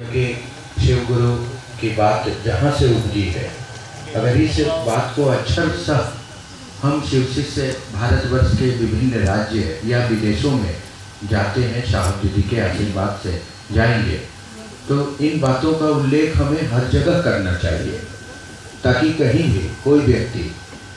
क्योंकि शिव गुरु की बात जहाँ से उपजी है, अगर इस बात को अक्षरशः हम शिव शिष्य भारतवर्ष के विभिन्न राज्य या विदेशों में जाते हैं, साहब जी के आशीर्वाद से जाएंगे, तो इन बातों का उल्लेख हमें हर जगह करना चाहिए, ताकि कहीं भी कोई व्यक्ति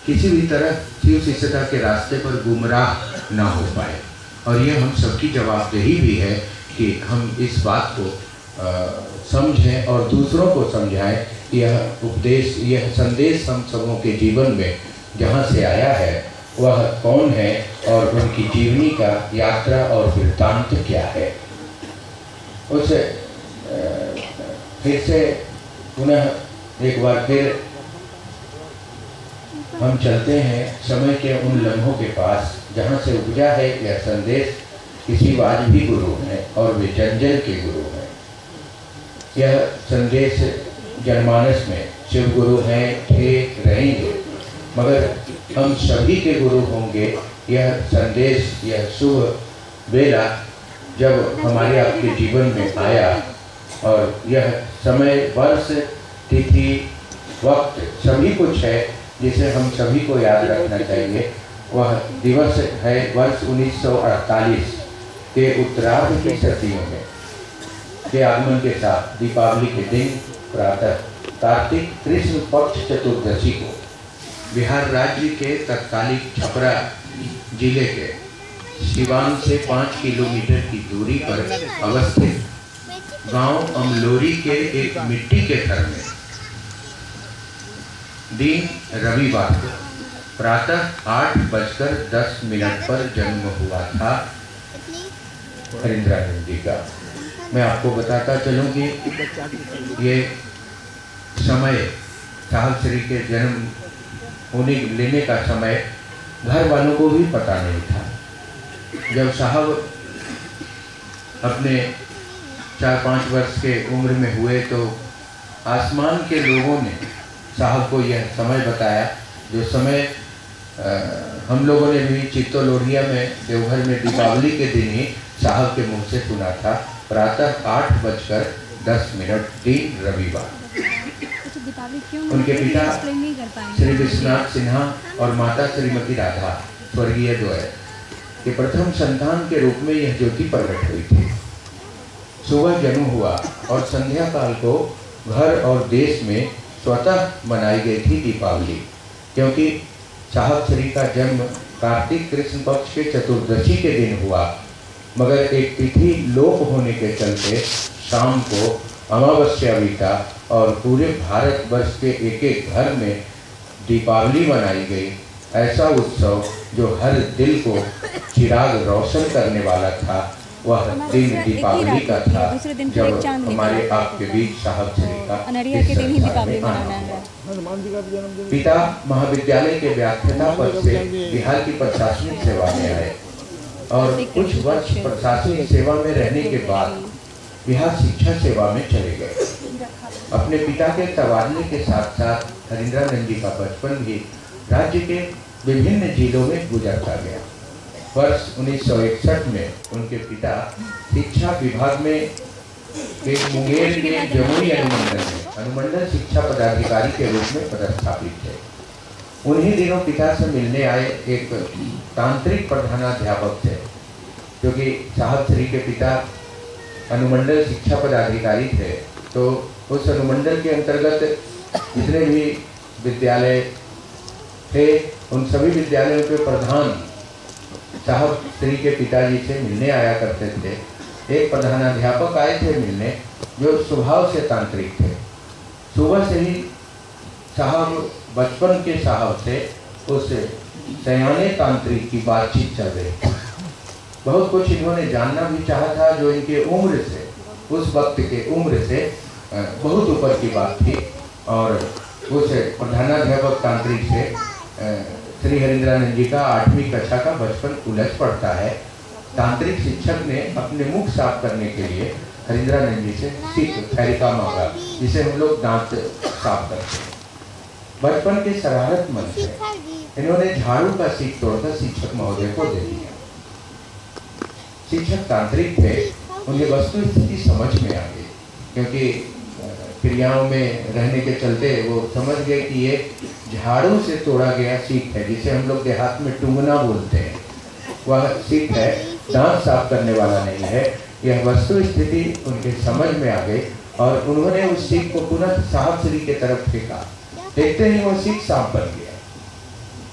किसी भी तरह शिव शिष्यता के रास्ते पर गुमराह ना हो पाए। और ये हम सबकी जवाबदेही भी है कि हम इस बात को समझें और दूसरों को समझाएं। यह उपदेश, यह संदेश हम सबों के जीवन में जहाँ से आया है वह कौन है और उनकी जीवनी का यात्रा और वृत्तांत क्या है, उसे फिर से पुनः एक बार फिर हम चलते हैं समय के उन लम्हों के पास जहाँ से उपजा है यह संदेश। किसी वाजवी गुरु हैं और वे जन जन के गुरु हैं। यह संदेश जनमानस में शिव गुरु हैं, थे, रहेंगे, मगर हम सभी के गुरु होंगे। यह संदेश, यह शुभ बेला जब हमारे आपके जीवन में आया, और यह समय, वर्ष, तिथि, वक्त सभी कुछ है जिसे हम सभी को याद रखना चाहिए। वह दिवस है वर्ष 1948 के उत्तरार्ध की सदियों में के आगमन के साथ दीपावली के दिन प्रातः कार्तिक कृष्ण पक्ष चतुर्दशी को बिहार राज्य के तत्कालिक छपरा जिले के सिवान से 5 किलोमीटर की दूरी पर अवस्थित गांव अमलोरी के एक मिट्टी के घर में दिन रविवार को प्रातः 8:10 पर जन्म हुआ था हरिंद्रानंद जी का। मैं आपको बताता चलूं कि ये समय साहब श्री के जन्म होने लेने का समय घर वालों को भी पता नहीं था। जब साहब अपने 4-5 वर्ष के उम्र में हुए तो आसमान के लोगों ने साहब को यह समय बताया, जो समय हम लोगों ने भी चित्तो लोढ़िया में देवघर में दीपावली के दिन ही साहब के मुंह से सुना था। प्रातः 8:10 दिन रविवार। उनके पिता श्री विश्वनाथ सिन्हा और माता श्रीमती राधा स्वर्गीय द्वय के प्रथम संतान के रूप में यह ज्योति प्रकट हुई थी। सुबह जन्म हुआ और संध्या काल को घर और देश में स्वतः मनाई गई थी दीपावली, क्योंकि साहब श्री का जन्म कार्तिक कृष्ण पक्ष के चतुर्दशी के दिन हुआ, मगर एक तिथि लोप होने के चलते शाम को अमावस्या बीता और पूरे भारतवर्ष के एक एक घर में दीपावली मनाई गई। ऐसा उत्सव जो हर दिल को चिराग रोशन करने वाला था, वह दिन दीपावली का था जब हमारे आपके बीच साहब श्री का पिता महाविद्यालय के व्याख्याता पद से बिहार की प्रशासनिक सेवा में आए और कुछ वर्ष प्रशासनिक सेवा में रहने के बाद बिहार शिक्षा सेवा में चले गए। अपने पिता के तबादले के साथ साथ हरिंद्रानंद जी का बचपन भी राज्य के विभिन्न जिलों में गुजरता गया। वर्ष 1961 में उनके पिता शिक्षा विभाग में मुंगेर के जमुई अनुमंडल में अनुमंडल शिक्षा पदाधिकारी के रूप में पदस्थापित थे। उन्हीं दिनों पिता से मिलने आए एक तांत्रिक प्रधानाध्यापक थे, क्योंकि साहब श्री के पिता अनुमंडल शिक्षा पदाधिकारी थे, तो उस अनुमंडल के अंतर्गत जितने भी विद्यालय थे उन सभी विद्यालयों के प्रधान साहब श्री के पिताजी से मिलने आया करते थे। एक प्रधानाध्यापक आए थे मिलने, जो स्वभाव से तांत्रिक थे। सुबह से ही साहब बचपन के साहब से उस सयाने तांत्रिक की बातचीत चल रही थी। बहुत कुछ इन्होंने जानना भी चाहा था, जो इनके उम्र से, उस वक्त के उम्र से बहुत ऊपर की बात थी। और उस प्रधानाध्यापक तांत्रिक से श्री हरिंद्रानंद जी का 8वीं कक्षा का बचपन उलझ पड़ता है। तांत्रिक शिक्षक ने अपने मुख साफ करने के लिए हरिंद्रानंद जी से सीख थैरिका मांगा, जिसे हम लोग दांत साफ करते हैं। बचपन के शरारत मन से इन्होंने झाड़ू का सीख तोड़कर शिक्षक महोदय को दे दिया। शिक्षक तांत्रिक थे, उन्हें वस्तु स्थिति समझ में आ गई। क्योंकि क्रियाओं में रहने के चलते वो समझ गए कि ये झाड़ू से तोड़ा गया सीख है, जिसे हम लोग देहात में टूंगना बोलते हैं। वह सीख है, दांत साफ करने वाला नहीं है। यह वस्तु स्थिति उनके समझ में आ गई और उन्होंने उस सीख को पुनः साहब श्री के तरफ फेंका। देखते ही वो सीख साफ बन गया।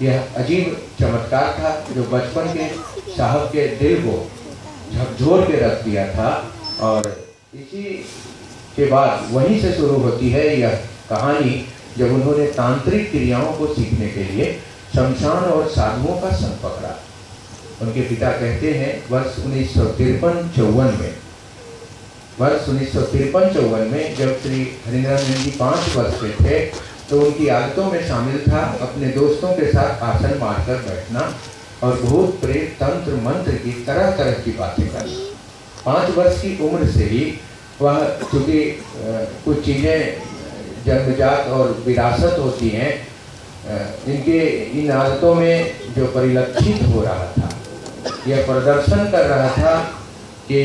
यह अजीब चमत्कार था जो बचपन के साहब के दिल को झकझोर के रख दिया था। और इसी के बाद वहीं से शुरू होती है यह कहानी, जब उन्होंने तांत्रिक क्रियाओं को सीखने के लिए शमशान और साधुओं का संग पकड़ा। उनके पिता कहते हैं वर्ष 1953-54 में, वर्ष 1953-54 में जब श्री हरिनारायण जी 5 वर्ष के थे तो उनकी आदतों में शामिल था अपने दोस्तों के साथ आसन मारकर बैठना और भूत प्रेत तंत्र मंत्र की तरह तरह की बातें करना। 5 वर्ष की उम्र से ही वह, चूँकि कुछ चीज़ें जन्मजात और विरासत होती हैं, इनके इन आदतों में जो परिलक्षित हो रहा था, यह प्रदर्शन कर रहा था कि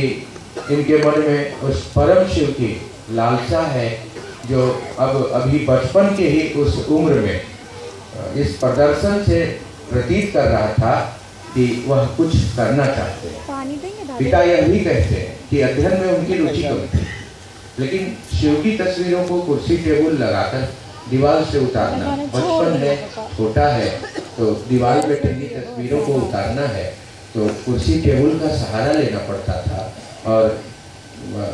इनके मन में उस परम शिव की लालसा है जो अब अभी बचपन के ही उस उम्र में इस प्रदर्शन से प्रतीत कर रहा था कि वह कुछ करना चाहते हैं। पिता यह भी कहते हैं कि अध्ययन में उनकी रुचि कम थी, लेकिन शिव की तस्वीरों को कुर्सी टेबल लगाकर दीवार से उतारना, बचपन है, छोटा है, तो दीवार पे टंगी तस्वीरों को उतारना है तो कुर्सी टेबल का सहारा लेना पड़ता था। और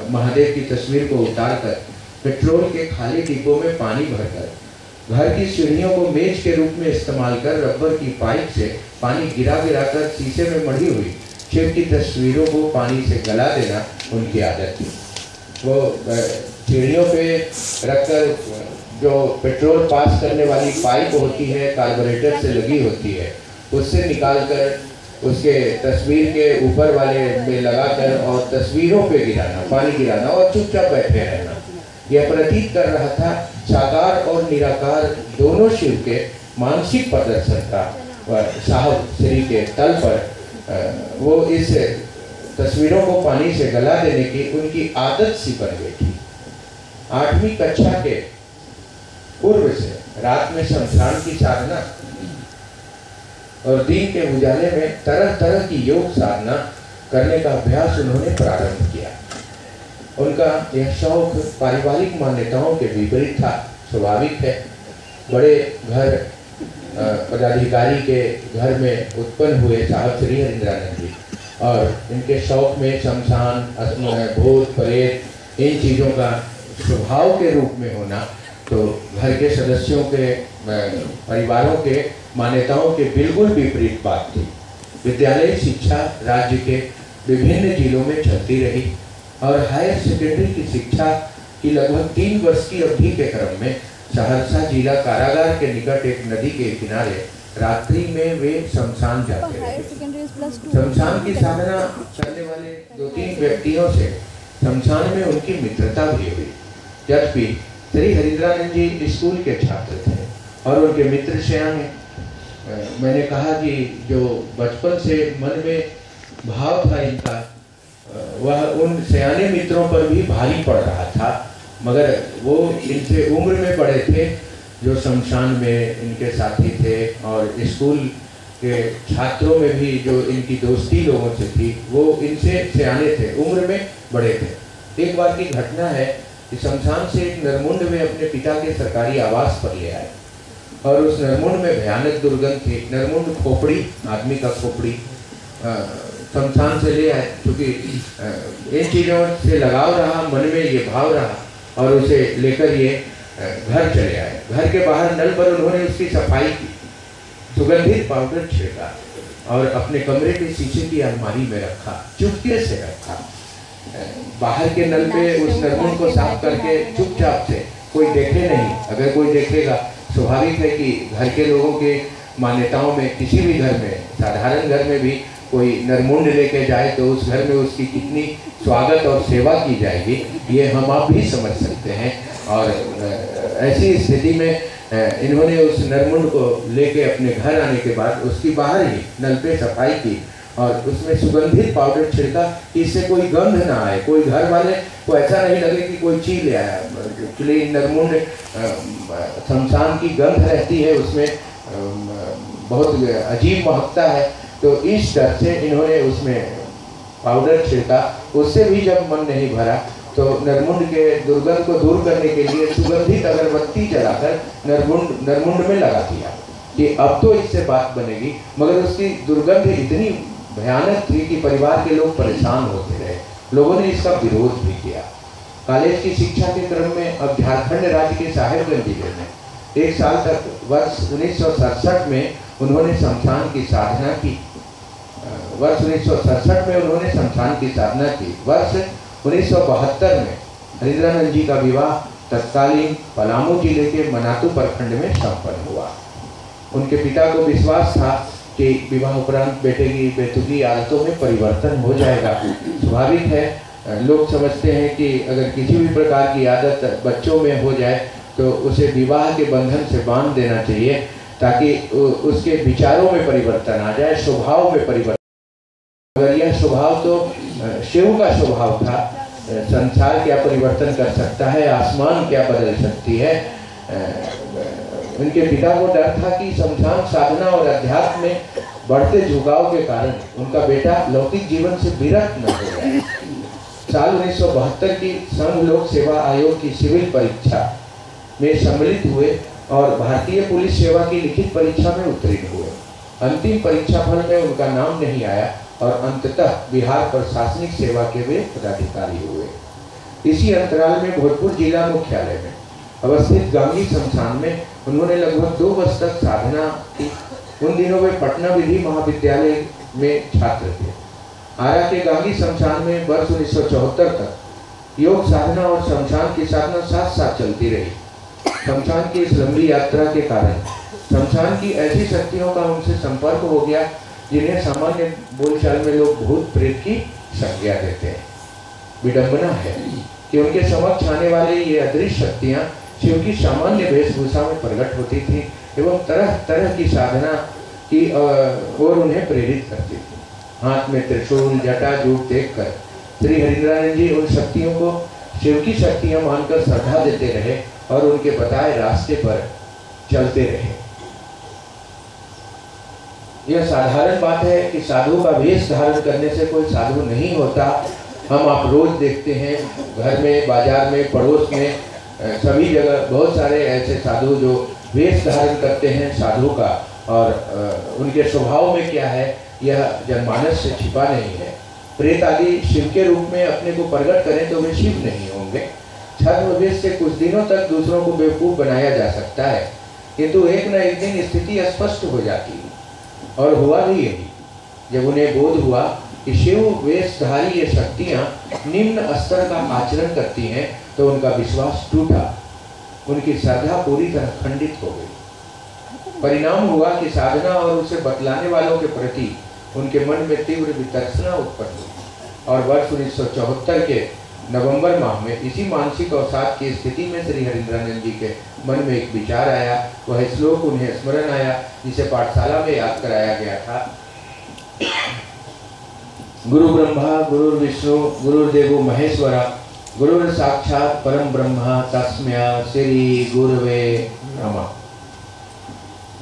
महादेव की तस्वीर को उतारकर पेट्रोल के खाली डिब्बों में पानी भरकर घर की सीढ़ियों को मेज के रूप में इस्तेमाल कर रबर की पाइप से पानी गिरा कर शीशे में मढ़ी हुई शिव की तस्वीरों को पानी से गला देना उनकी आदत थी। वो सीढ़ियों पे रखकर जो पेट्रोल पास करने वाली पाइप होती है, कार्बोरेटर से लगी होती है, उससे निकालकर उसके तस्वीर के ऊपर वाले में लगाकर और तस्वीरों पे गिराना, पानी गिराना और चुपचाप बैठे रहना। यह प्रतीत कर रहा था साकार और निराकार दोनों शिव के मानसिक प्रदर्शन का साहब श्री के तल पर वो इस तस्वीरों को पानी से गला देने की उनकी आदत सी बन गई थी। 8वीं कक्षा के पूर्व से रात में शमशान की साधना और दिन के उजाले में तरह तरह की योग साधना करने का अभ्यास उन्होंने प्रारंभ किया। उनका यह शौक पारिवारिक मान्यताओं के विपरीत था। स्वाभाविक है, बड़े घर पदाधिकारी के घर में उत्पन्न हुए साहब श्री हरिनारायण जी और इनके शौक में शमशान, भूत प्रेत इन चीज़ों का स्वभाव के रूप में होना तो घर के सदस्यों के परिवारों के मान्यताओं के बिल्कुल विपरीत बात थी। विद्यालय शिक्षा राज्य के विभिन्न जिलों में चलती रही और हायर सेकेंडरी की शिक्षा की लगभग 3 वर्ष की अवधि के क्रम में सहरसा जिला कारागार के निकट एक नदी के किनारे रात्रि में वे शमशान जाते रहे। शमशान की साधना करने वाले 2-3 व्यक्तियों से शमशान में उनकी मित्रता भी हुई। जबकि श्री हरिनारायण जी स्कूल के छात्र थे और उनके मित्र श्याम, मैंने कहा कि जो बचपन से मन में भाव था इनका, वह उन सयाने मित्रों पर भी भारी पड़ रहा था, मगर वो इनसे उम्र में बड़े थे जो शमशान में इनके साथी थे और स्कूल के छात्रों में भी जो इनकी दोस्ती लोगों से थी वो इनसे सयाने थे, उम्र में बड़े थे। एक बार की घटना है कि शमशान से एक नरमुंड में अपने पिता के सरकारी आवास पर ले आए और उस नरमुंड में भयानक दुर्गंध थी। नरमुंड खोपड़ी, आदमी का खोपड़ी शमशान से ले आए, क्योंकि इन चीज़ों से लगाव रहा, मन में ये भाव रहा और उसे लेकर ये घर चले आए। घर के बाहर नल पर उन्होंने उसकी सफाई की, सुगंधित पाउडर छिड़का और अपने कमरे के शीशे की अलमारी में रखा, चुपके से रखा। बाहर के नल पे उस नरमुंड को साफ करके चुपचाप से, कोई देखे नहीं। अगर कोई देखेगा, स्वाभाविक है कि घर के लोगों के मान्यताओं में किसी भी घर में, साधारण घर में भी कोई नरमुंड लेके जाए तो उस घर में उसकी कितनी स्वागत और सेवा की जाएगी, ये हम आप भी समझ सकते हैं। और ऐसी स्थिति में इन्होंने उस नरमुंड को लेके अपने घर आने के बाद उसकी बाहर ही नल पे सफाई की और उसमें सुगंधित पाउडर छिड़का कि इससे कोई गंध ना आए, कोई घर वाले को ऐसा नहीं लगे कि कोई चीज ले आया। एक्चुअली नरमुंड शमशान की गंध रहती है, उसमें बहुत अजीब महकता है, तो इस डर से इन्होंने उसमें पाउडर छिड़का। उससे भी जब मन नहीं भरा तो नरमुंड के दुर्गंध को दूर करने के लिए सुगंधित अगरबत्ती जलाकर नरमुंड में लगा दिया कि अब तो इससे बात बनेगी। मगर उसकी दुर्गंध इतनी भयानक थी कि परिवार के लोग परेशान होते रहे। लोगों ने इसका विरोध भी किया। कॉलेज की शिक्षा के क्रम में अब झारखंड राज्य के साहेबगंज जिले में 1 साल तक वर्ष 1967 में उन्होंने शमशान की साधना की। वर्ष 1967 में उन्होंने शमशान की साधना की। वर्ष 1972 में हरिंद्रानंद जी का विवाह तत्कालीन पलामू जिले के मनातू प्रखंड में संपन्न हुआ। उनके पिता को विश्वास था कि विवाह उपरांत बेटे की बेतुकी आदतों में परिवर्तन हो जाएगा। स्वाभाविक है, लोग समझते हैं कि अगर किसी भी प्रकार की आदत बच्चों में हो जाए तो उसे विवाह के बंधन से बांध देना चाहिए, ताकि उसके विचारों में परिवर्तन आ जाए, स्वभाव में परिवर्तन। अगर यह स्वभाव तो शिव का स्वभाव था, संसार क्या परिवर्तन कर सकता है, आसमान क्या बदल सकती है। उनके पिता को डर था कि शमशान साधना और अध्यात्म में बढ़ते झुकाव के कारण उनका बेटा लौकिक जीवन से विरक्त न हो जाए। साल 1972 की संघ लोक सेवा आयोग की सिविल परीक्षा में सम्मिलित हुए और भारतीय पुलिस सेवा की लिखित परीक्षा में उत्तीर्ण हुए। अंतिम परीक्षा फल में उनका नाम नहीं आया और अंततः बिहार प्रशासनिक सेवा के वे पदाधिकारी हुए। इसी अंतराल में भोजपुर जिला मुख्यालय में अवस्थित गांधी शमशान में उन्होंने लगभग 2 वर्ष तक साधना की। उन दिनों वे पटना विधि महाविद्यालय में छात्र थे। आरा के गांधी शमशान में वर्ष 1974 तक योग साधना और शमशान की साधना साथ साथ चलती रही। शमशान की इस लंबी यात्रा के कारण शमशान की ऐसी शक्तियों का उनसे संपर्क हो गया जिन्हें सामान्य बोलचाल में लोग भूत प्रेत की संज्ञा देते हैं। विडंबना है कि उनके समक्ष आने वाले ये अदृश्य शक्तियाँ शिव की सामान्य वेशभूषा में प्रकट होती थी एवं तरह तरह की साधना की ओर उन्हें प्रेरित करती थी। हाथ में त्रिशूल जटा जूट देखकर श्री हरिंद्रानंद जी उन शक्तियों को शिव की शक्तियाँ मानकर श्रद्धा देते रहे और उनके बताए रास्ते पर चलते रहे। यह साधारण बात है कि साधु का वेश धारण करने से कोई साधु नहीं होता। हम आप रोज देखते हैं घर में, बाजार में, पड़ोस में, सभी जगह बहुत सारे ऐसे साधु जो वेश धारण करते हैं साधु का, और उनके स्वभाव में क्या है यह जनमानस से छिपा नहीं है। प्रेत आदि शिव के रूप में अपने को प्रकट करें तो वे शिव नहीं होंगे। छद्म वेश से कुछ दिनों तक दूसरों को बेवकूफ बनाया जा सकता है, किंतु एक न एक दिन स्थिति स्पष्ट हो जाती है। और हुआ भी यही। जब उन्हें बोध हुआ कि शिव वेशधारी ये शक्तियाँ निम्न स्तर का आचरण करती हैं तो उनका विश्वास टूटा, उनकी श्रद्धा पूरी तरह खंडित हो गई। परिणाम हुआ कि साधना और उसे बतलाने वालों के प्रति उनके मन में तीव्र वितर्सना उत्पन्न हुई और वर्ष 1974 के नवंबर माह में इसी मानसिक अवसाद की स्थिति में श्री हरिंद्रानंद जी के मन में एक विचार आया। वह श्लोक उन्हें स्मरण आया जिसे पाठशाला में याद कराया गया था। गुरु ब्रह्मा गुरु विष्णु गुरुर्देवो महेश्वरा गुरुर साक्षात परम ब्रह्मा तस्मै श्री गुरुवे नमः।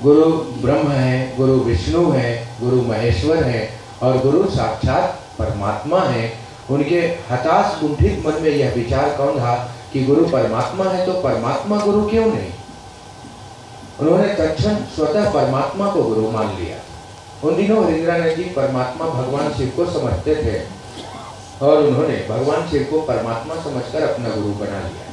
गुरु ब्रह्म है, गुरु विष्णु है, गुरु महेश्वर है और गुरु साक्षात परमात्मा है। उनके हताश कुंठित मन में यह विचार कौन था कि गुरु परमात्मा है तो परमात्मा गुरु क्यों नहीं। उन्होंने तत्क्षण स्वतः परमात्मा को गुरु मान लिया। उन दिनों हरिंद्रानंद जी परमात्मा भगवान शिव को समझते थे और उन्होंने भगवान शिव को परमात्मा समझकर अपना गुरु बना लिया।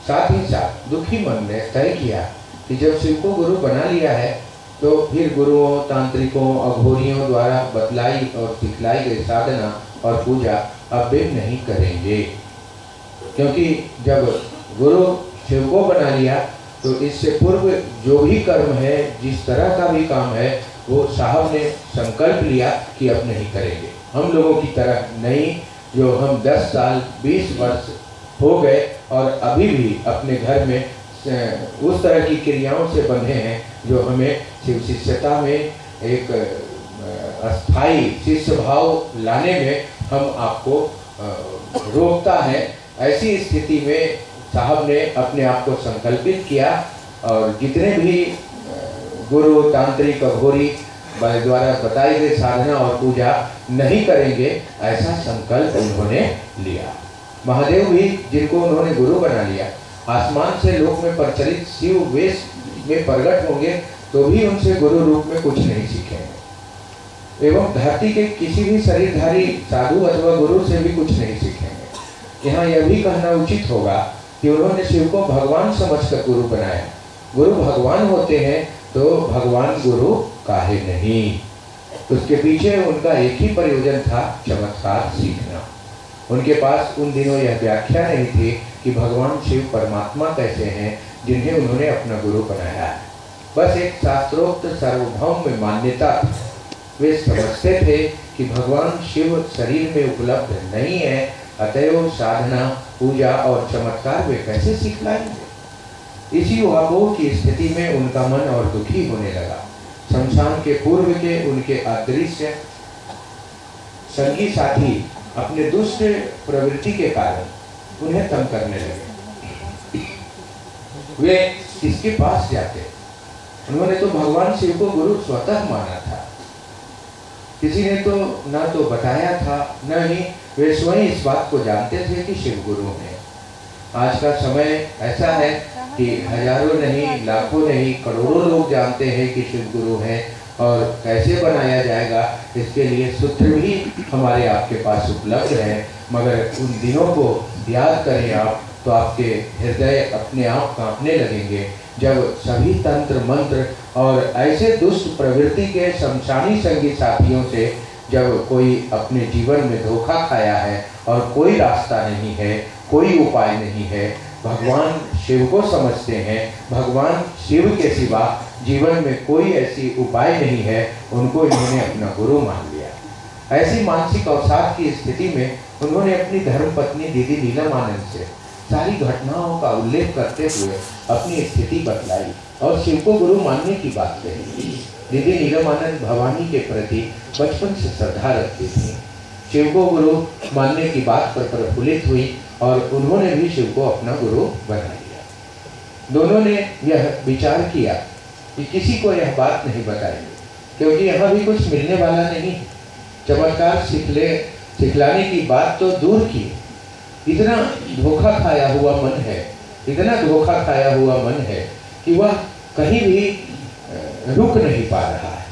साथ ही साथ दुखी मन ने तय किया कि जब शिव को गुरु बना लिया है तो फिर गुरुओं, तांत्रिकों, अघोरियों द्वारा बतलाई और सिखलाई गई साधना और पूजा अब वे नहीं करेंगे, क्योंकि जब गुरु शिव को बना लिया तो इससे पूर्व जो भी कर्म है, जिस तरह का भी काम है, वो साहब ने संकल्प लिया कि अब नहीं करेंगे। हम लोगों की तरह नहीं जो हम 10 साल 20 वर्ष हो गए और अभी भी अपने घर में उस तरह की क्रियाओं से बंधे हैं जो हमें शिव शिष्यता में एक अस्थाई शिष्य भाव लाने में हम आपको रोकता है। ऐसी स्थिति में साहब ने अपने आप को संकल्पित किया और जितने भी गुरु तांत्रिक अघोरी द्वारा बताई गई साधना और पूजा नहीं करेंगे, ऐसा संकल्प उन्होंने लिया। महादेव भी जिनको उन्होंने गुरु बना लिया, आसमान से लोक में प्रचलित शिव वेश में प्रकट होंगे तो भी उनसे गुरु रूप में कुछ नहीं सीखेंगे, एवं धरती के किसी भी शरीरधारी साधु अथवा गुरु से भी कुछ नहीं सीखेंगे। यहाँ यह भी कहना उचित होगा कि उन्होंने शिव को भगवान समझकर गुरु बनाया। गुरु भगवान होते हैं तो भगवान गुरु काहे नहीं। उसके पीछे उनका एक ही प्रयोजन था, चमत्कार सीखना। उनके पास उन दिनों यह व्याख्या नहीं थी कि भगवान शिव परमात्मा कैसे हैं जिन्हें उन्होंने अपना गुरु बनाया है। बस एक शास्त्रोक्त सार्वभौम में मान्यता थी। वे समझते थे कि भगवान शिव शरीर में उपलब्ध नहीं है, अतएव साधना पूजा और चमत्कार वे कैसे सीख लाएंगे। इसी उहापोह की स्थिति में उनका मन और दुखी होने लगा। शमशान के पूर्व के उनके अदृश्य संगी साथी अपने दुष्ट प्रवृत्ति के कारण उन्हें तंग करने लगे। वे किसके पास जाते? उन्होंने तो भगवान शिव को गुरु स्वतः माना था। किसी ने तो ना तो बताया था, न ही वे स्वयं इस बात को जानते थे कि शिव गुरु हैं। आज का समय ऐसा है कि हजारों नहीं, लाखों नहीं, करोड़ों लोग जानते हैं कि शिव गुरु हैं, और कैसे बनाया जाएगा इसके लिए सूत्र भी हमारे आपके पास उपलब्ध है। मगर उन दिनों को याद करें आप तो आपके हृदय अपने आप कांपने लगेंगे जब सभी तंत्र मंत्र और ऐसे दुष्ट प्रवृत्ति के शमशानी संगी साथियों से जब कोई अपने जीवन में धोखा खाया है और कोई रास्ता नहीं है, कोई उपाय नहीं है, भगवान शिव को समझते हैं, भगवान शिव के सिवा जीवन में कोई ऐसी उपाय नहीं है, उनको इन्होंने अपना गुरु मान लिया। ऐसी मानसिक अवसाद की स्थिति में उन्होंने अपनी धर्मपत्नी दीदी नीलमानंद से सारी घटनाओं का उल्लेख करते हुए अपनी स्थिति बतलाई और शिव को गुरु मानने की बात कही। दीदी नीलमानंद भवानी के प्रति बचपन से श्रद्धा रखती थी। शिव को गुरु मानने की बात पर प्रफुल्लित हुई और उन्होंने भी शिव को अपना गुरु बना लिया। दोनों ने यह विचार किया कि किसी को यह बात नहीं बताएंगे, क्योंकि यहाँ भी कुछ मिलने वाला नहीं है। चमत्कार सिखलाने की बात तो दूर की, इतना धोखा खाया हुआ मन है, इतना धोखा खाया हुआ मन है कि वह कहीं भी रुक नहीं पा रहा है।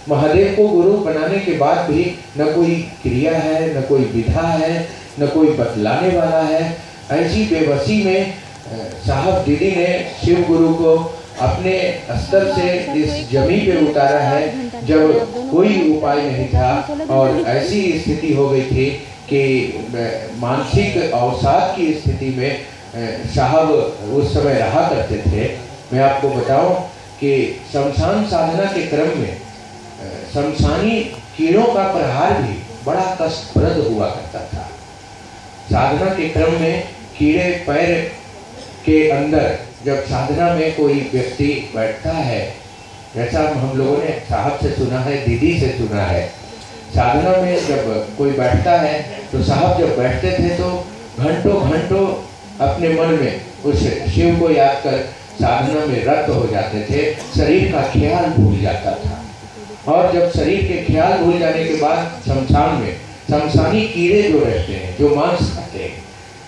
महादेव को गुरु बनाने के बाद भी न कोई क्रिया है, न कोई विधा है, न कोई बतलाने वाला है। ऐसी बेबसी में साहब दीदी ने शिव गुरु को अपने स्तर से इस जमीन पे उतारा है जब कोई उपाय नहीं था, और ऐसी स्थिति हो गई थी कि मानसिक अवसाद की स्थिति में साहब उस समय रहा करते थे। मैं आपको बताऊं कि शमशान साधना के क्रम में शमशानी कीड़ों का प्रहार भी बड़ा कष्टप्रद हुआ करता था। साधना के क्रम में कीड़े पैर के अंदर जब साधना में कोई व्यक्ति बैठता है, जैसा हम लोगों ने साहब से सुना है, दीदी से सुना है, साधना में जब कोई बैठता है तो साहब जब बैठते थे तो घंटों घंटों अपने मन में उस शिव को याद कर साधना में रत हो जाते थे। शरीर का ख्याल भूल जाता था, और जब शरीर के ख्याल भूल जाने के बाद शमशान में शमशानी कीड़े जो रहते हैं, जो मांस खाते हैं,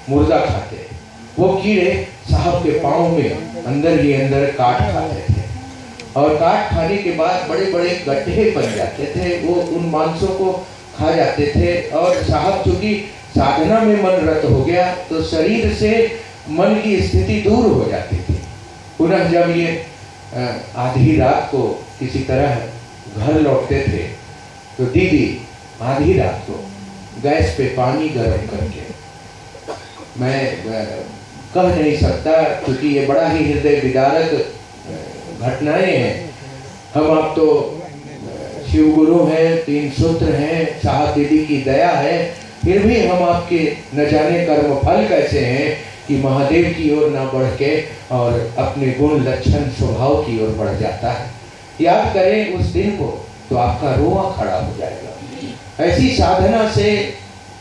मुर्दा खाते हैं, वो कीड़े साहब के पाँव में अंदर ही अंदर काट खाते थे, और काट खाने के बाद बड़े बड़े गड्ढे बन जाते थे, वो उन मांसों को खा जाते थे। और साहब चूंकि साधना में मन रत हो गया तो शरीर से मन की स्थिति दूर हो जाती थी। पुनः जब ये आधी रात को किसी तरह घर लौटते थे तो दीदी आधी रात को गैस पे पानी गर्म करके, मैं कह नहीं सकता क्योंकि ये बड़ा ही हृदय विदारक घटनाएं हैं। हम आप तो शिव गुरु हैं, 3 सूत्र हैं, साहब दीदी की दया है, फिर भी हम आपके न जाने कर्म फल कैसे हैं कि महादेव की ओर ना बढ़ के और अपने गुण लक्षण स्वभाव की ओर बढ़ जाता है। याद करें उस दिन को तो आपका रोआ खड़ा हो जाएगा। ऐसी साधना से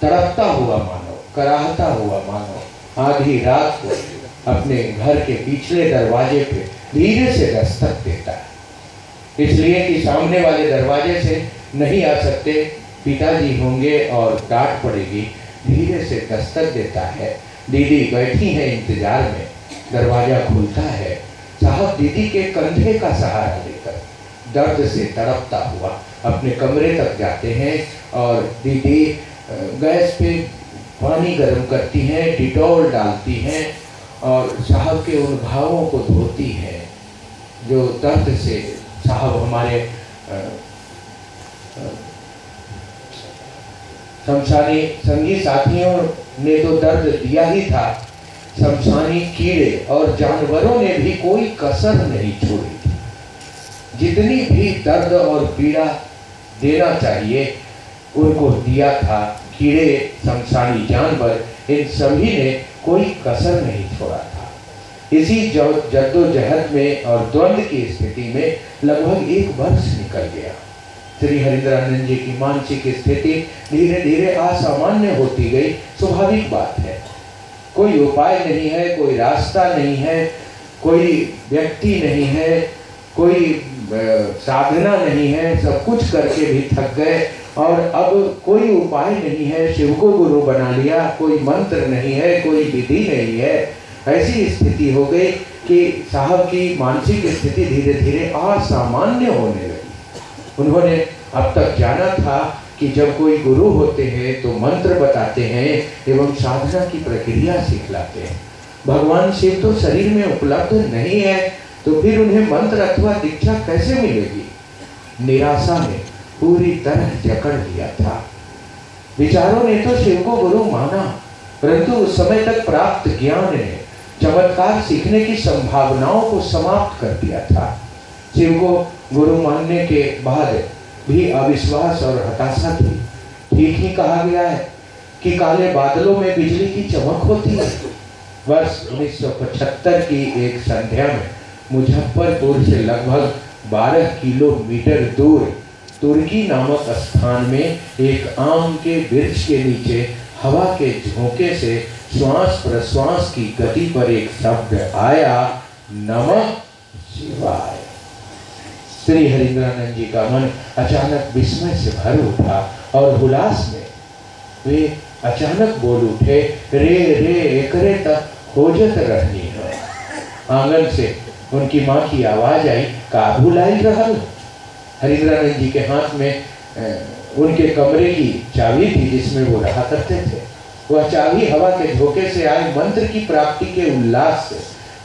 तड़पता हुआ मानव, कराहता हुआ मानव आधी रात को अपने घर के पिछले दरवाजे पे धीरे से दस्तक देता है, इसलिए कि सामने वाले दरवाजे से नहीं आ सकते, पिताजी होंगे और डांट पड़ेगी। धीरे से दस्तक देता है, दीदी बैठी है इंतजार में, दरवाजा खुलता है, साहब दीदी के कंधे का सहारा लेकर दर्द से तड़पता हुआ अपने कमरे तक जाते हैं और दीदी गैस पे पानी गर्म करती हैं, डिटॉल डालती हैं और साहब के उन घावों को धोती हैं जो दर्द से साहब हमारे शमशानी संगी साथियों ने तो दर्द दिया ही था, शमशानी कीड़े और जानवरों ने भी कोई कसर नहीं छोड़ी थी। जितनी भी दर्द और पीड़ा देना चाहिए उनको दिया था। कीड़े, शमशानी जानवर, इन सभी ने कोई कसर नहीं छोड़ा था। इसी जद्दोजहद में और द्वंद्व की स्थिति में लगभग 1 वर्ष निकल गया। श्री हरिंद्रानंद जी की मानसिक स्थिति धीरे धीरे असामान्य होती गई। स्वाभाविक बात है, कोई उपाय नहीं है, कोई रास्ता नहीं है, कोई व्यक्ति नहीं है, कोई साधना नहीं है, सब कुछ करके भी थक गए और अब कोई उपाय नहीं है। शिव को गुरु बना लिया, कोई मंत्र नहीं है, कोई विधि नहीं है। ऐसी स्थिति हो गई कि साहब की मानसिक स्थिति धीरे धीरे असामान्य होने लगी। उन्होंने अब तक जाना था कि जब कोई गुरु होते हैं तो मंत्र बताते हैं एवं साधना की प्रक्रिया सिखलाते हैं। भगवान शिव तो शरीर में उपलब्ध नहीं है, तो फिर उन्हें मंत्र अथवा दीक्षा कैसे मिलेगी? निराशा ने पूरी तरह जकड़ लिया था। विचारों ने तो शिव को गुरु माना, परंतु उस समय तक प्राप्त ज्ञान ने चमत्कार सीखने की संभावनाओं को समाप्त कर दिया था। शिव को गुरु मानने के बाद भी अविश्वास और हताशा थी। ठीक ही कहा गया है कि काले बादलों में बिजली की चमक होती है। वर्ष 1975 की एक संध्या में मुजफ्फरपुर से लगभग 12 किलोमीटर दूर तुर्की नामक स्थान में एक आम के वृक्ष के नीचे हवा के झोंके से श्वास प्रश्वास की गति पर एक शब्द आया, नमः शिवाय। श्री हरिंद्रानंद जी का मन अचानक विस्मय से भर उठा और हुलास में वे अचानक बोल उठे, रे रे एकरे तक खोजत रहनी है। आंगन से उनकी माँ की आवाज आई, का भुलाई रहल। हरिंद्रानंद जी के हाथ में उनके कमरे की चाबी थी जिसमें वो रहा करते थे। वह चाबी हवा के झोंके से आए मंत्र की प्राप्ति के उल्लास से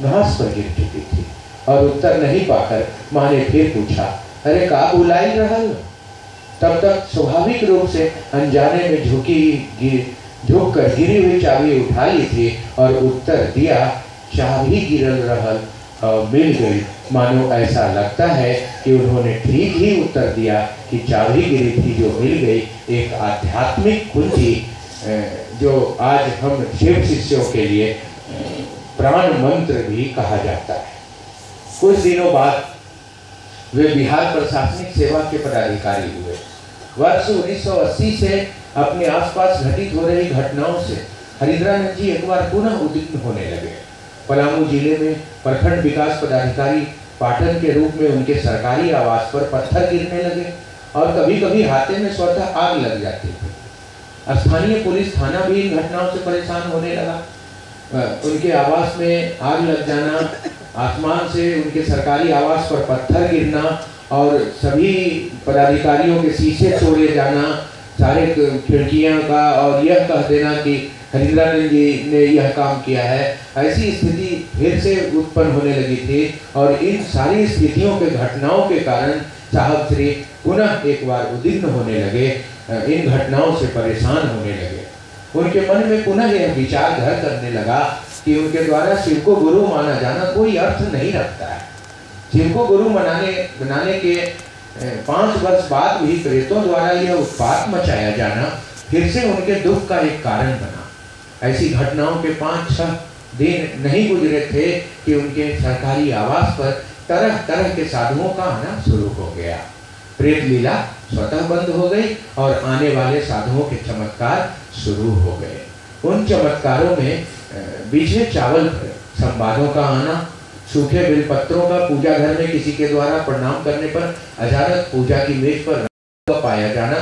घास पर गिर चुकी थी और उत्तर नहीं पाकर माँ ने फिर पूछा, अरे का बुलाई रहल? तब तक स्वाभाविक रूप से अनजाने में झुक कर गिरी हुई चाबी उठा ली थी और उत्तर दिया, चाबी गिरल रहल मिल गई। मानो ऐसा लगता है कि उन्होंने ठीक ही उत्तर दिया कि चाबी गिरी थी जो मिल गई। एक आध्यात्मिक कुंजी जो आज हम शिव शिष्यों के लिए प्राण मंत्र भी कहा जाता है। कुछ दिनों बाद वे बिहार प्रशासनिक सेवा के पदाधिकारी हुए। वर्ष 1980 से अपने आसपास घटित हो रही घटनाओं से हरिंद्रानंद जी एक बार पुनः उद्विग्न होने लगे। पलामू जिले में प्रखंड विकास पदाधिकारी पाटन के रूप में उनके सरकारी आवास पर पत्थर गिरने लगे और कभी कभी हाथे में स्वतः आग लग जाती थी। स्थानीय पुलिस थाना भी इन घटनाओं से परेशान होने लगा। उनके आवास में आग लग जाना, आसमान से उनके सरकारी आवास पर पत्थर गिरना और सभी पदाधिकारियों के शीशे तोड़े जाना, सारे खिड़कियां का, और यह कह देना कि हरिंद्रानंद जी ने यह काम किया है। ऐसी स्थिति फिर से उत्पन्न होने लगी थी और इन सारी स्थितियों के घटनाओं के कारण साहब श्री पुनः एक बार उद्विग्न होने लगे, इन घटनाओं से परेशान होने लगे। उनके मन में पुनः यह विचार घर करने लगा कि उनके द्वारा शिव को गुरु माना जाना कोई अर्थ नहीं रखता है। शिव को गुरु बनाने के 5 वर्ष बाद भी प्रेतों द्वारा यह उत्पात मचाया जाना फिर से उनके दुख का एक कारण बना। ऐसी घटनाओं के 5-6 दिन नहीं गुजरे थे कि उनके सरकारी आवास पर तरह तरह के साधुओं का आना शुरू हो गया। प्रेत लीला स्वतः बंद हो गई और आने वाले साधुओं के चमत्कार शुरू हो गए। उन चमत्कारों में बीच में चावल संवादों का आना, सूखे बेलपत्रों का पूजा घर में किसी के द्वारा प्रणाम करने पर अचानक पूजा की मेज पर पाया जाना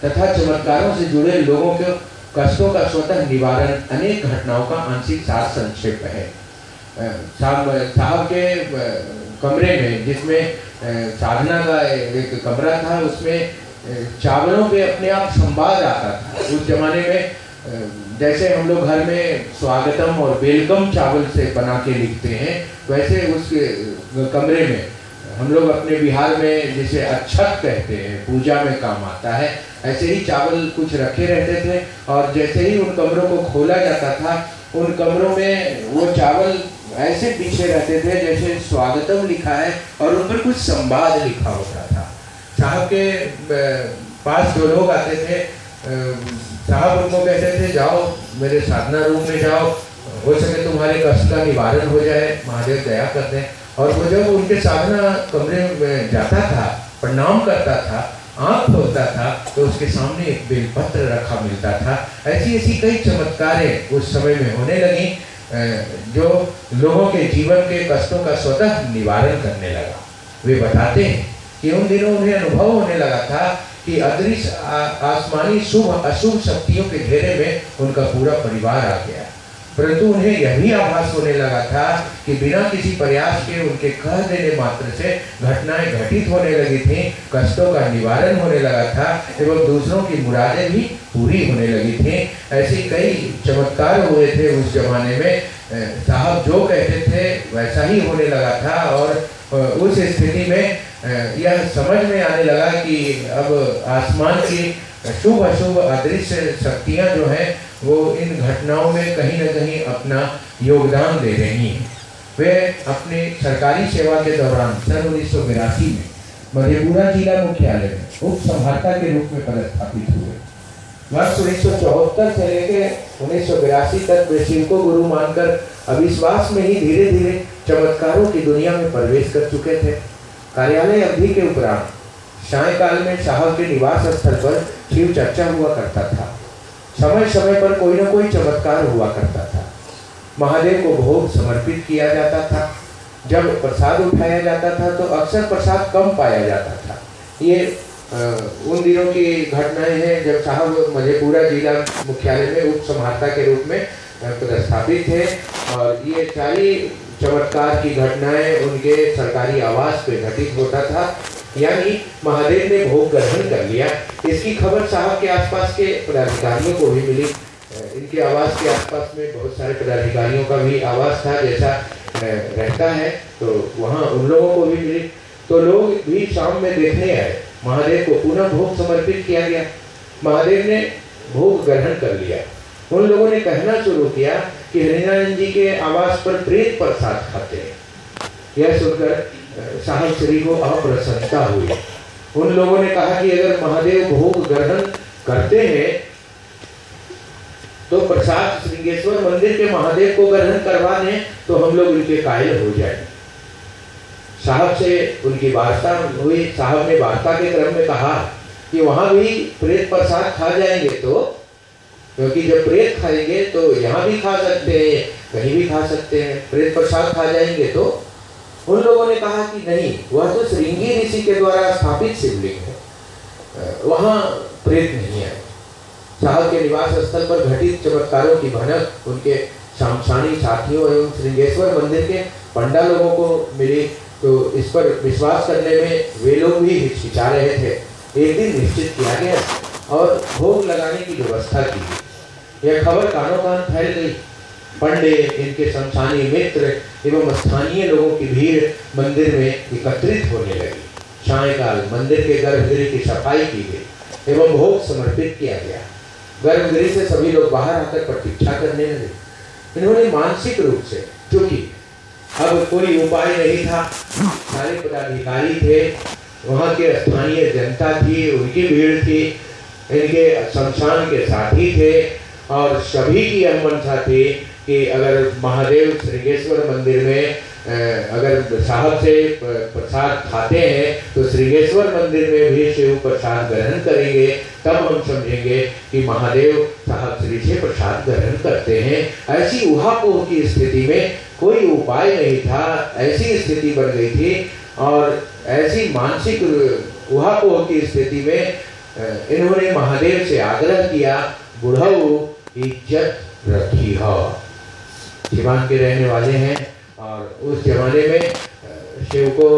तथा चमत्कारों से जुड़े लोगों के कष्टों का स्वतः निवारण अनेक घटनाओं का आंशिक सार संक्षेप है। साहब के कमरे में, जिसमें साधना का एक कमरा था, उसमें चावलों पे अपने आप संवाद आता था। उस जमाने में जैसे हम लोग घर में स्वागतम और वेलकम चावल से बना के लिखते हैं, वैसे उस कमरे में हम लोग अपने बिहार में जिसे अक्षत कहते हैं, पूजा में काम आता है, ऐसे ही चावल कुछ रखे रहते थे। और जैसे ही उन कमरों को खोला जाता था, उन कमरों में वो चावल ऐसे पीछे रहते थे जैसे स्वागतम लिखा है और उन पर कुछ संवाद लिखा होता था। साहब के पास जो लोग आते थे, साहब उनको कहते थे, जाओ मेरे साधना रूम में जाओ, हो सके तुम्हारे कष्ट का निवारण हो जाए, महादेव दया कर दें। और वो जब उनके साधना कमरे में जाता था, प्रणाम करता था, आँख खोलता था, तो उसके सामने एक बेलपत्र रखा मिलता था। ऐसी ऐसी कई चमत्कारें उस समय में होने लगी जो लोगों के जीवन के कष्टों का स्वतः निवारण करने लगा। वे बताते हैं कि उन दिनों उन्हें अनुभव होने लगा था कि अदृश्य आसमानी शुभ अशुभ शक्तियों के घेरे में उनका पूरा परिवार आ गया, परंतु उन्हें यह भी आभास होने लगा था कि बिना किसी प्रयास के उनके कह देने मात्र से घटनाएं घटित होने लगी थीं, कष्टों का निवारण होने लगा था एवं दूसरों की मुरादें भी पूरी होने लगी थीं। ऐसे कई चमत्कार हुए थे उस जमाने में। साहब जो कहते थे वैसा ही होने लगा था और उस स्थिति में यह समझ में आने लगा कि अब आसमान की शुभ अशुभ अदृश्य शक्तियाँ जो हैं वो इन घटनाओं में कहीं न कहीं अपना योगदान दे रही हैं। वे अपनी सरकारी सेवा के दौरान सन 1982 में मधेपुरा जिला मुख्यालय में उप संभारता के रूप में पदस्थापित हुए। वर्ष 1974 से लेकर 1982 तक वे शिव को गुरु मानकर अविश्वास में ही धीरे धीरे चमत्कारों की दुनिया में प्रवेश कर चुके थे। कार्यालय अवधि के उपरांत सायंकाल में साहब के निवास स्थल पर शिव चर्चा हुआ करता था। समय समय पर कोई न कोई चमत्कार हुआ करता था। महादेव को भोग समर्पित किया जाता था। जब प्रसाद उठाया जाता था तो अक्सर प्रसाद कम पाया जाता था। ये उन दिनों की घटनाएं हैं जब साहब मधेपुरा जिला मुख्यालय में उप संभारता के रूप में पदस्थापित थे और ये सारी चमत्कार की घटनाएं उनके सरकारी आवास पे घटित होता था। यानी महादेव ने भोग ग्रहण कर लिया। इसकी खबर साहब के आसपास के पदाधिकारियों को भी मिली। इनके आवास के आसपास में बहुत सारे पदाधिकारियों का भी आवास था जैसा रहता है, तो वहाँ उन लोगों को भी मिली। तो लोग भी शाम में देखने आए। महादेव को पुनः भोग समर्पित किया गया। महादेव ने भोग ग्रहण कर लिया। उन लोगों ने कहना शुरू किया कि हरिनारायण जी के आवास पर प्रेत प्रसाद खाते हैं। यह सुनकर साहब श्री को अप्रसन्नता हुई। उन लोगों ने कहा कि अगर महादेव भोग ग्रहण करते हैं तो प्रसाद श्रृंगेश्वर मंदिर के महादेव को ग्रहण करवा दें तो हम लोग इनके कायल हो जाएं। साहब से उनकी वार्ता हुई। साहब ने वार्ता के क्रम में कहा कि वहां भी प्रेत प्रसाद खा जाएंगे तो, क्योंकि जब प्रेत खाएंगे तो यहाँ भी खा सकते हैं, कहीं भी खा सकते हैं, प्रेत प्रसाद खा जाएंगे तो। उन लोगों ने कहा कि नहीं, वह तो श्रृंगी ऋषि के द्वारा स्थापित शिवलिंग है, वहाँ प्रेत नहीं है। साहब के निवास स्थल पर घटित चमत्कारों की भनक उनके शामसानी साथियों एवं श्रृंगेश्वर मंदिर के पंडा लोगों को मिली, तो इस पर विश्वास करने में वे लोग भी हिचकिचा रहे थे। एक दिन निश्चित किया गया और भोग लगाने की व्यवस्था की गई। यह खबर कानों कान फैल गई। पंडे, इनके शमशानी मित्र एवं स्थानीय लोगों की भीड़ मंदिर में एकत्रित होने लगी। सायंकाल मंदिर के गर्भगृह की सफाई की गई एवं भोग समर्पित किया गया। गर्भगृह से सभी लोग बाहर आकर प्रतीक्षा करने लगे। इन्होंने मानसिक रूप से, क्योंकि अब कोई उपाय नहीं था, सारे पदाधिकारी थे, वहाँ के स्थानीय जनता थी, उनकी भीड़ थी, इनके शमशान के साथी थे और सभी की यह मंशा थी कि अगर महादेव श्रृंगेश्वर मंदिर में अगर साहब से प्रसाद खाते हैं तो श्रृंगेश्वर मंदिर में भी शिव प्रसाद ग्रहण करेंगे, तब हम समझेंगे कि महादेव साहब श्री से प्रसाद ग्रहण करते हैं। ऐसी उहापोह की स्थिति में कोई उपाय नहीं था, ऐसी स्थिति बन गई थी और ऐसी मानसिक उहापोह की स्थिति में इन्होंने महादेव से आग्रह किया, बुढ़ऊ इज्जत रखी हो। सिवान के रहने वाले हैं और उस जमाने में शिव को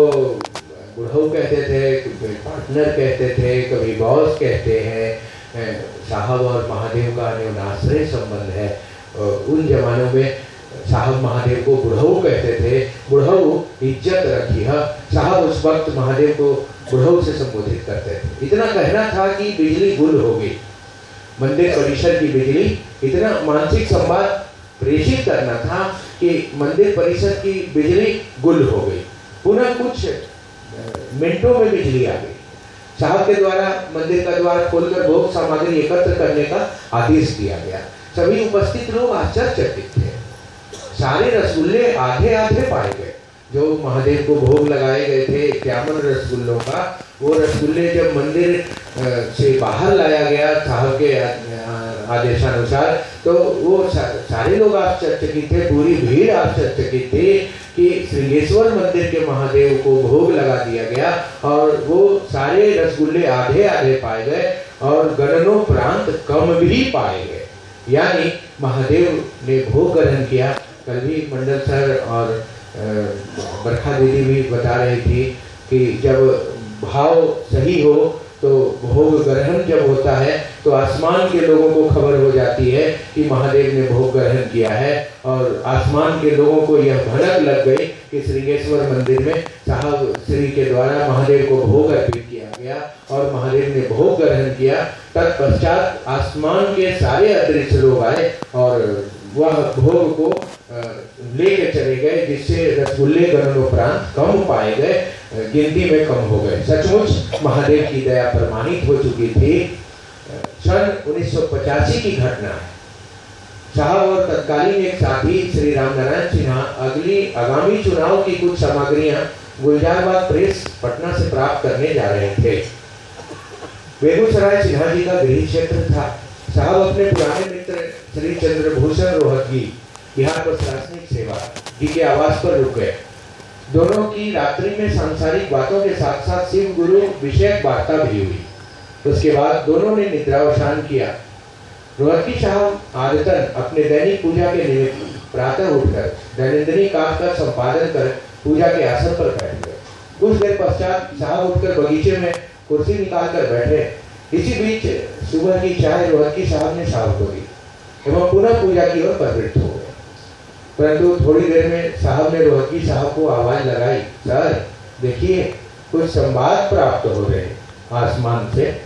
बुढ़ऊ कहते थे, कभी पार्टनर कहते थे, कभी बॉस कहते हैं। साहब और महादेव का न्योनाश्रय संबंध है। उन जमानों में साहब महादेव को बुढ़ऊ कहते थे, बुढ़ऊ इज्जत रखी है। साहब उस वक्त महादेव को बुढ़ऊ से संबोधित करते थे। इतना कहना था कि बिजली गुल हो गई, मंदिर परिसर की बिजली, इतना मानसिक संवाद प्रेषित करना था कि मंदिर परिसर की बिजली गुल हो गई। पुनः कुछ मिनटों में बिजली आ गई। साहब के द्वारा मंदिर का द्वार खोलकर भोग सामग्री एकत्र करने का आदेश दिया गया। सभी उपस्थित लोग आश्चर्यचकित थे। सारे रसगुल्ले आधे आधे पाए गए। जो महादेव को भोग लगाए गए थे 51 रसगुल्लों का, वो रसगुल्ले जब मंदिर से बाहर लाया गया साहब के आदेशानुसार, तो वो सारे लोग आश्चर्यचकित थे, पूरी भीड़ आश्चर्यचकित थी कि श्रृंगेश्वर मंदिर के महादेव को भोग लगा दिया गया और वो सारे रसगुल्ले आधे आधे पाए गए और गणनोपरांत कम भी पाए गए। यानी महादेव ने भोग ग्रहण किया। कल भी मंडल सर और बरखा दीदी भी बता रही थी कि जब भाव सही हो तो भोग ग्रहण जब होता है तो आसमान के लोगों को खबर हो जाती है कि महादेव ने भोग ग्रहण किया है और आसमान के लोगों को यह भनक लग गई कि श्रृंगेश्वर मंदिर में साहब श्री के द्वारा महादेव को भोग अर्पित किया गया और महादेव ने भोग ग्रहण किया। तत्पश्चात आसमान के सारे अदृश्य लोग आए और वह भोग को लेके चले गए, जिससे रसगुल्ले गणनोपरांत कम पाए गए, गिनती में कम हो गए। सचमुच महादेव की दया प्रमाणित हो चुकी थी। सन 1985 की घटना है। साहब और तत्कालीन एक साथी श्री रामनारायण सिन्हा आगामी चुनाव की कुछ सामग्रियां गुलजारबाग प्रेस पटना से प्राप्त करने जा रहे थे। बेगूसराय सिन्हा जी का गृह क्षेत्र था। साहब अपने पुराने मित्र श्री चंद्रभूषण रोहतगी बिहार प्रशासनिक सेवा जी के आवास पर रुक गए। दोनों की रात्रि में सांसारिक बातों के साथ साथ शिव गुरु विषयक वार्ता भी हुई। उसके बाद दोनों ने निद्रावसान किया। रोहतगी साहब आदतन अपने दैनिक पूजा के निमित्त प्रातः उठकर दैनंदिनी काम का संपादन कर पूजा के आसन पर बैठ गए। कुछ देर पश्चात साहब उठकर बगीचे में कुर्सी निकाल कर बैठे। इसी बीच सुबह की चाय रोहतगी साहब ने साहब को दी एवं पुनः पूजा की ओर प्रवृत्त हो गए। परंतु थोड़ी देर में साहब ने रोहतगी साहब को आवाज लगाई, सर देखिए कुछ संवाद प्राप्त हो रहे आसमान से।